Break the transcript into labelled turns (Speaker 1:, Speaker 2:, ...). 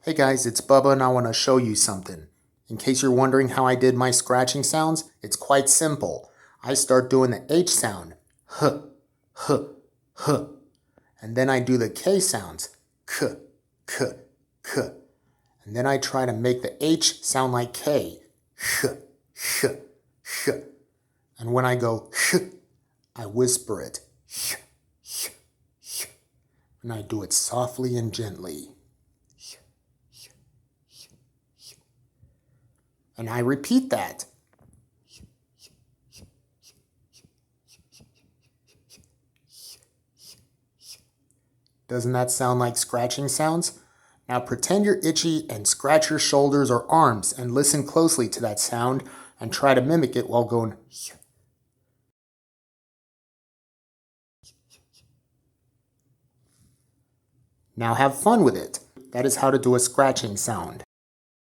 Speaker 1: Hey guys, it's Bubba and I want to show you something. In case you're wondering how I did my scratching sounds, it's quite simple. I start doing the H sound, huh, huh, huh. And then I do the K sounds, k, k, k. And then I try to make the H sound like K, sh, sh, sh. And when I go sh, I whisper it, sh, sh, sh. And I do it softly and gently. And I repeat that. Doesn't that sound like scratching sounds? Now pretend you're itchy and scratch your shoulders or arms and listen closely to that sound and try to mimic it while going. Now have fun with it. That is how to do a scratching sound.